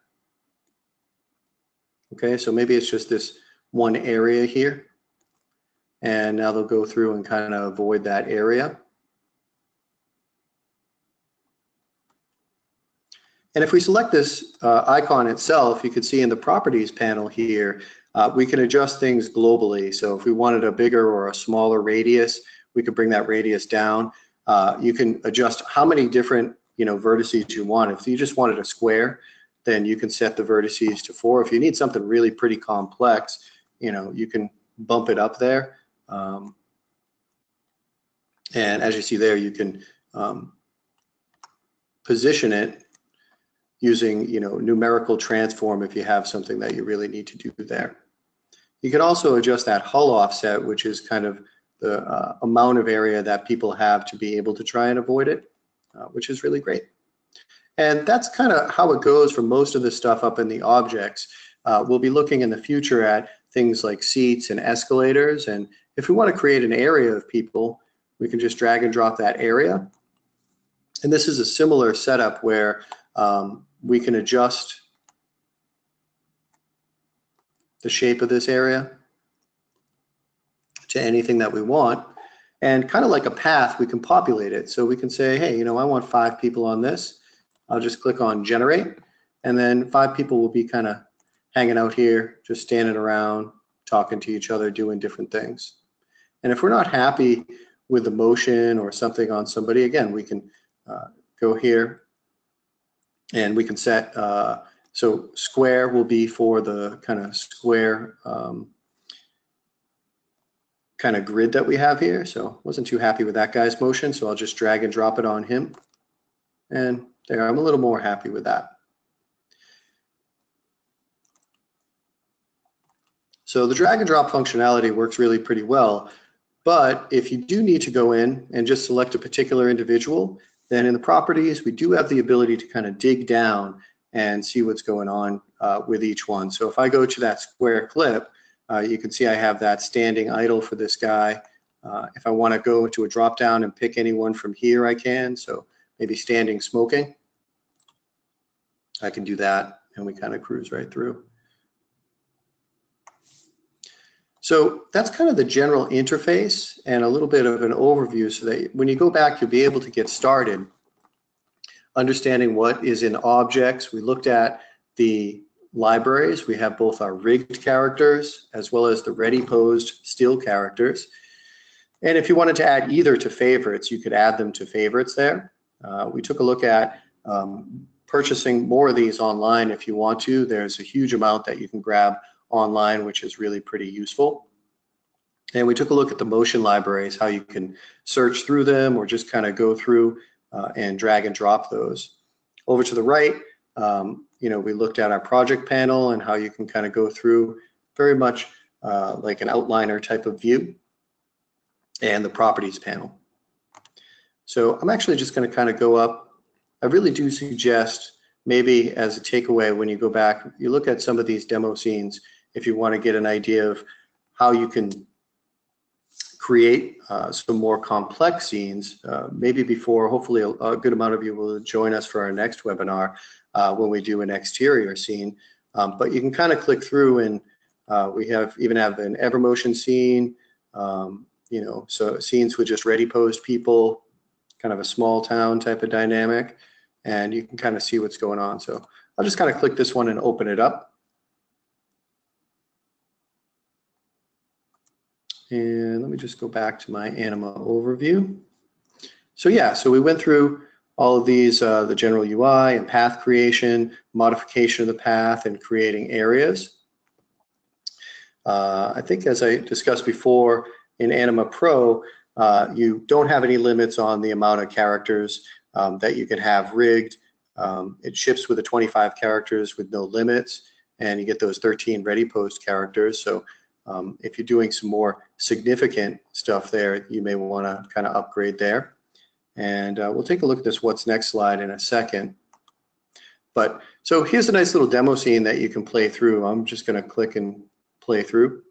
Okay, so maybe it's just this one area here. And now they'll go through and kind of avoid that area. And if we select this icon itself, you can see in the properties panel here, we can adjust things globally. So if we wanted a bigger or a smaller radius, we could bring that radius down. You can adjust how many different vertices you want. If you just wanted a square, then you can set the vertices to 4. If you need something really pretty complex, you can bump it up there. And as you see there, you can position it using numerical transform if you have something that you really need to do there. You can also adjust that hull offset, which is kind of the amount of area that people have to be able to try and avoid it, which is really great. And that's kind of how it goes for most of the stuff up in the objects. We'll be looking in the future at things like seats and escalators, and if we want to create an area of people, we can just drag and drop that area. And this is a similar setup where we can adjust the shape of this area to anything that we want. And kind of like a path, we can populate it. So we can say, hey, I want 5 people on this. I'll just click on generate, and then 5 people will be kind of hanging out here, just standing around, talking to each other, doing different things. And if we're not happy with the motion or something on somebody, again, we can go here and we can set, so square will be for the kind of square kind of grid that we have here. So wasn't too happy with that guy's motion, so I'll just drag and drop it on him. And there, I'm a little more happy with that. So the drag and drop functionality works really pretty well. But if you do need to go in and just select a particular individual, then in the properties, we do have the ability to kind of dig down and see what's going on with each one. So if I go to that square clip, you can see I have that standing idle for this guy. If I want to go to a drop down and pick anyone from here, I can. So maybe standing smoking, I can do that, and we kind of cruise right through. So that's kind of the general interface and a little bit of an overview so that when you go back, you'll be able to get started understanding what is in objects. We looked at the libraries. We have both our rigged characters as well as the ready posed still characters. And if you wanted to add either to favorites, you could add them to favorites there. We took a look at purchasing more of these online if you want to. There's a huge amount that you can grab online, which is really pretty useful. And we took a look at the motion libraries, how you can search through them or just kind of go through and drag and drop those. Over to the right, we looked at our project panel and how you can kind of go through very much like an outliner type of view, and the properties panel. So I'm actually just going to kind of go up. I really do suggest, maybe as a takeaway, when you go back, you look at some of these demo scenes if you want to get an idea of how you can create some more complex scenes, maybe before, hopefully a good amount of you will join us for our next webinar when we do an exterior scene. But you can kind of click through, and we even have an Evermotion scene, so scenes with just ready posed people, kind of a small town type of dynamic, and you can kind of see what's going on. So I'll just kind of click this one and open it up. And let me just go back to my ANIMA overview. So yeah, so we went through all of these, the general UI and path creation, modification of the path, and creating areas. I think, as I discussed before, in ANIMA Pro, you don't have any limits on the amount of characters that you can have rigged. It ships with the 25 characters with no limits, and you get those 13 ready post characters. So if you're doing some more significant stuff there, you may want to kind of upgrade there. And we'll take a look at this what's next slide in a second. But so here's a nice little demo scene that you can play through. I'm just going to click and play through.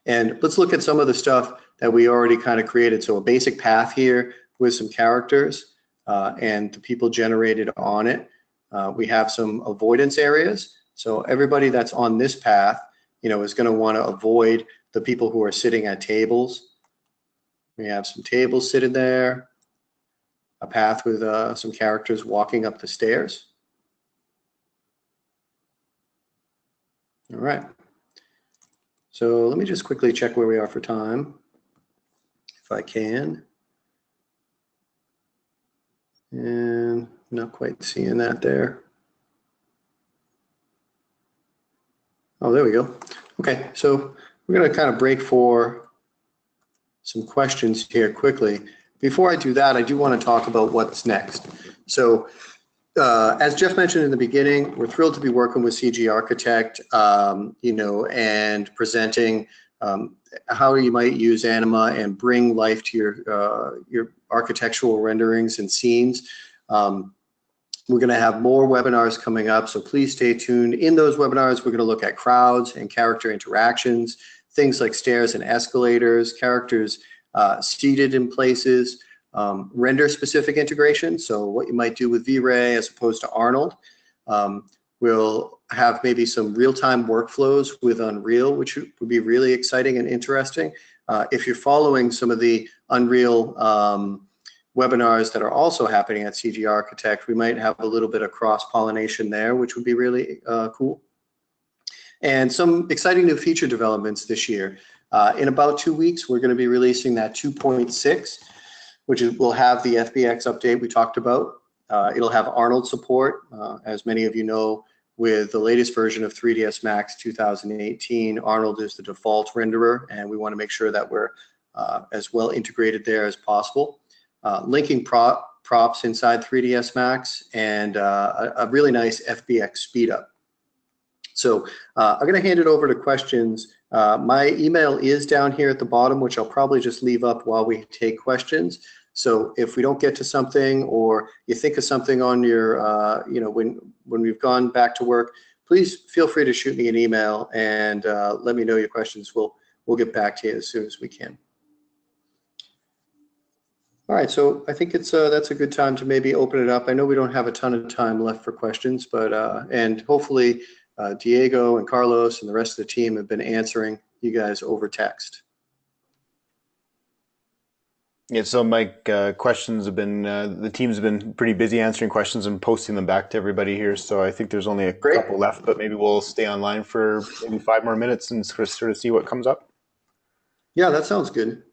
And let's look at some of the stuff that we already kind of created. So a basic path here with some characters and the people generated on it. We have some avoidance areas. So everybody that's on this path, is going to want to avoid the people who are sitting at tables. We have some tables sitting there, a path with some characters walking up the stairs. All right. So let me just quickly check where we are for time, if I can. And not quite seeing that there. Oh, there we go. Okay, so we're going to kind of break for some questions here quickly. Before I do that, I do want to talk about what's next. So as Jeff mentioned in the beginning, we're thrilled to be working with CG Architect, and presenting how you might use ANIMA and bring life to your architectural renderings and scenes. We're going to have more webinars coming up, so please stay tuned. In those webinars, we're going to look at crowds and character interactions, things like stairs and escalators, characters seated in places, render-specific integration, so what you might do with V-Ray as opposed to Arnold. We'll have maybe some real-time workflows with Unreal, which would be really exciting and interesting. If you're following some of the Unreal webinars that are also happening at CG Architect, we might have a little bit of cross-pollination there, which would be really cool. And some exciting new feature developments this year. In about 2 weeks, we're going to be releasing that 2.6, which will have the Fbx update we talked about. It'll have Arnold support. As many of you know, with the latest version of 3ds Max 2018, Arnold is the default renderer, and we want to make sure that we're as well integrated there as possible. Linking props inside 3ds Max, and a really nice Fbx speed up. So I'm going to hand it over to questions. My email is down here at the bottom, which I'll probably just leave up while we take questions. So if we don't get to something, or you think of something on your, when we've gone back to work, please feel free to shoot me an email and let me know your questions. We'll get back to you as soon as we can. All right, so I think it's that's a good time to maybe open it up. I know we don't have a ton of time left for questions, but and hopefully Diego and Carlos and the rest of the team have been answering you guys over text. Yeah, so Mike, questions have been, the teams have been pretty busy answering questions and posting them back to everybody here. So I think there's only a couple left, but maybe we'll stay online for maybe 5 more minutes and sort of see what comes up. Yeah, that sounds good.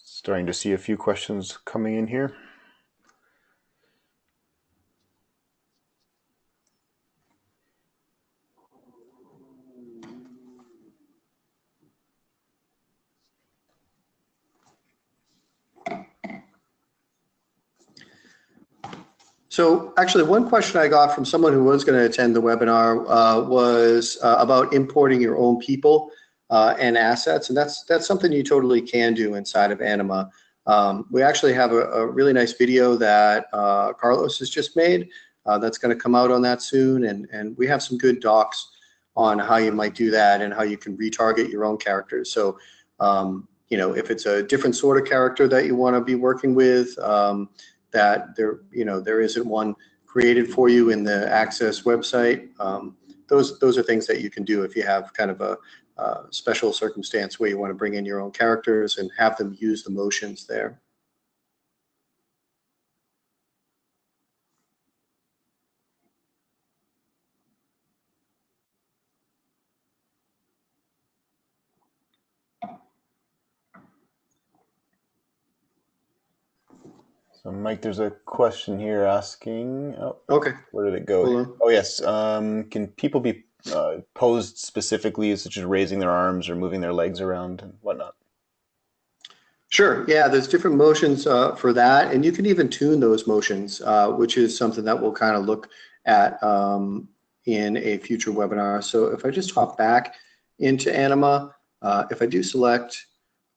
Starting to see a few questions coming in here. So actually, one question I got from someone who was going to attend the webinar was about importing your own people and assets, and that's something you totally can do inside of Anima. We actually have a really nice video that Carlos has just made that's going to come out on that soon, and we have some good docs on how you might do that and how you can retarget your own characters. So you know, if it's a different sort of character that you want to be working with, that there isn't one created for you in the Access website. Those are things that you can do if you have kind of a special circumstance where you want to bring in your own characters and have them use the motions there. So Mike, there's a question here asking, oh, okay, where did it go? Oh yes, can people be posed specifically, such as raising their arms or moving their legs around and whatnot? Sure, yeah, there's different motions for that, and you can even tune those motions, which is something that we'll kind of look at in a future webinar. So if I just hop back into Anima, if I do select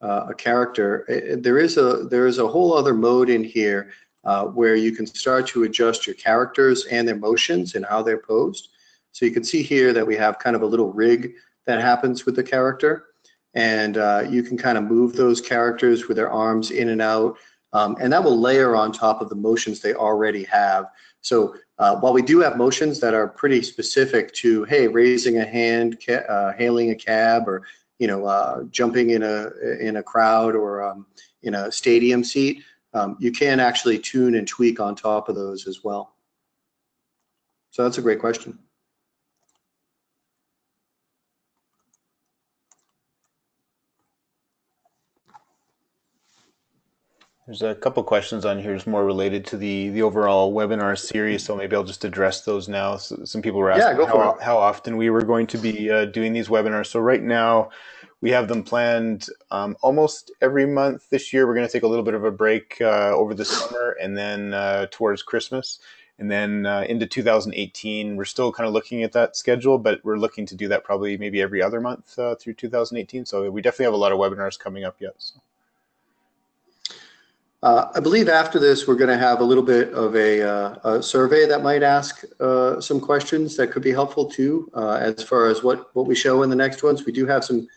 a character, there is a whole other mode in here where you can start to adjust your characters and their motions and how they're posed. So you can see here that we have kind of a little rig that happens with the character, and you can kind of move those characters with their arms in and out, and that will layer on top of the motions they already have. So while we do have motions that are pretty specific to, hey, raising a hand, hailing a cab, or jumping in a crowd or in a stadium seat, you can actually tune and tweak on top of those as well. So that's a great question. There's a couple questions on here just more related to the overall webinar series, so maybe I'll just address those now. So some people were asking how often we were going to be doing these webinars. So right now we have them planned almost every month. This year we're going to take a little bit of a break over the summer and then towards Christmas. And then into 2018, we're still kind of looking at that schedule, but we're looking to do that probably maybe every other month through 2018. So we definitely have a lot of webinars coming up yet. So. I believe after this, we're going to have a little bit of a survey that might ask some questions that could be helpful too, as far as what we show in the next ones. We do have some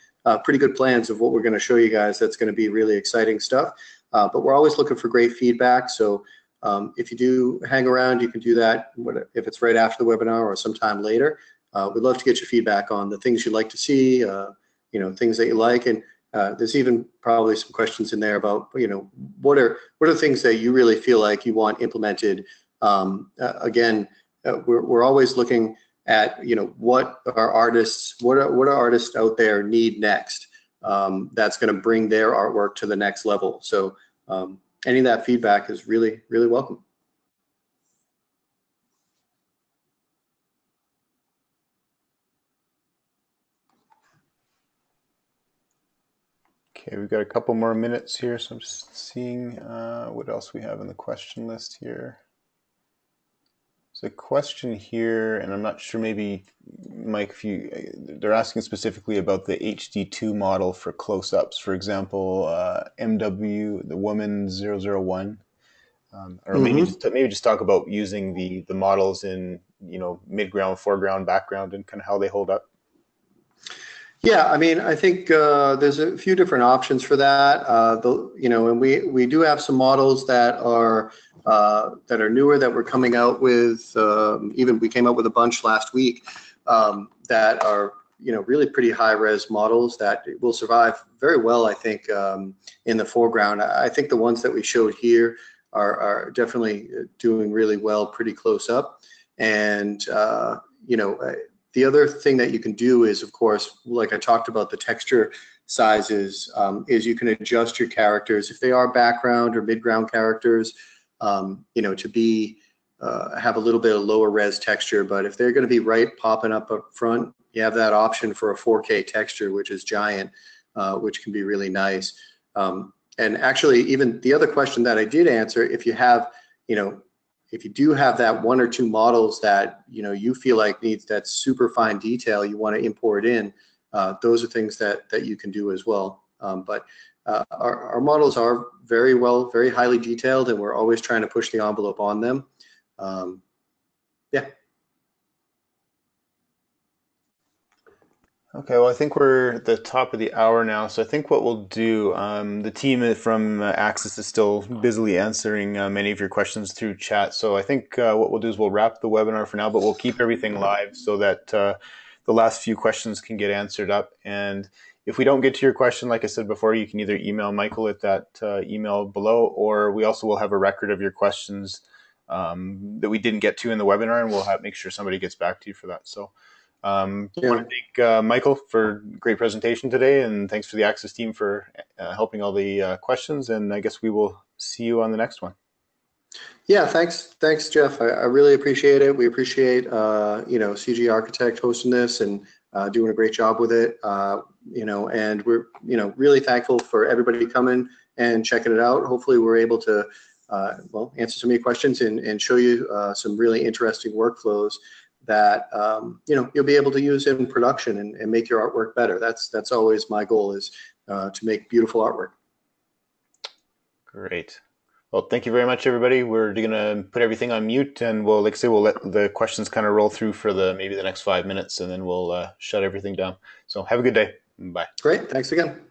pretty good plans of what we're going to show you guys. That's going to be really exciting stuff. But we're always looking for great feedback. So if you do hang around, you can do that if it's right after the webinar or sometime later. We'd love to get your feedback on the things you'd like to see, things that you like, and there's even probably some questions in there about, what are things that you really feel like you want implemented. Again, we're always looking at, what are artists out there need next that's going to bring their artwork to the next level. So any of that feedback is really, really welcome. Okay, we've got a couple more minutes here, so I'm just seeing what else we have in the question list here. There's a question here, and I'm not sure, maybe, Mike, they're asking specifically about the HD2 model for close-ups. For example, MW, the woman 001. Or maybe just talk about using the models in, mid-ground, foreground, background, and kind of how they hold up. Yeah, I mean, I think there's a few different options for that. And we do have some models that are newer that we're coming out with. Even we came out with a bunch last week that are really pretty high-res models that will survive very well, I think, in the foreground. I think the ones that we showed here are definitely doing really well, pretty close up, and the other thing that you can do is, of course, like I talked about the texture sizes, is you can adjust your characters if they are background or mid-ground characters, to be have a little bit of lower res texture. But if they're going to be right popping up front, you have that option for a 4K texture, which is giant, which can be really nice. And actually, even the other question that I did answer, if you have, if you do have that one or two models that you feel like needs that super fine detail, you want to import in, those are things that you can do as well. But our models are very highly detailed, and we're always trying to push the envelope on them. Yeah. Okay, well, I think we're at the top of the hour now, so I think what we'll do, the team from Axis is still busily answering many of your questions through chat, so I think what we'll do is we'll wrap the webinar for now, but we'll keep everything live so that the last few questions can get answered up. And if we don't get to your question, like I said before, you can either email Michael at that email below, or we also will have a record of your questions that we didn't get to in the webinar, and we'll make sure somebody gets back to you for that. So. I want to thank Michael for a great presentation today, and thanks for the Axis team for helping all the questions, and I guess we will see you on the next one. Yeah, thanks, Jeff. I really appreciate it. We appreciate CG Architect hosting this and doing a great job with it. And we're really thankful for everybody coming and checking it out. Hopefully, we're able to answer some of your questions and show you some really interesting workflows that you'll be able to use in production and make your artwork better. That's always my goal, is to make beautiful artwork. Great. Well, thank you very much, everybody. We're going to put everything on mute, and we'll, like I say, we'll let the questions kind of roll through for maybe the next 5 minutes, and then we'll shut everything down. So have a good day. Bye. Great. Thanks again.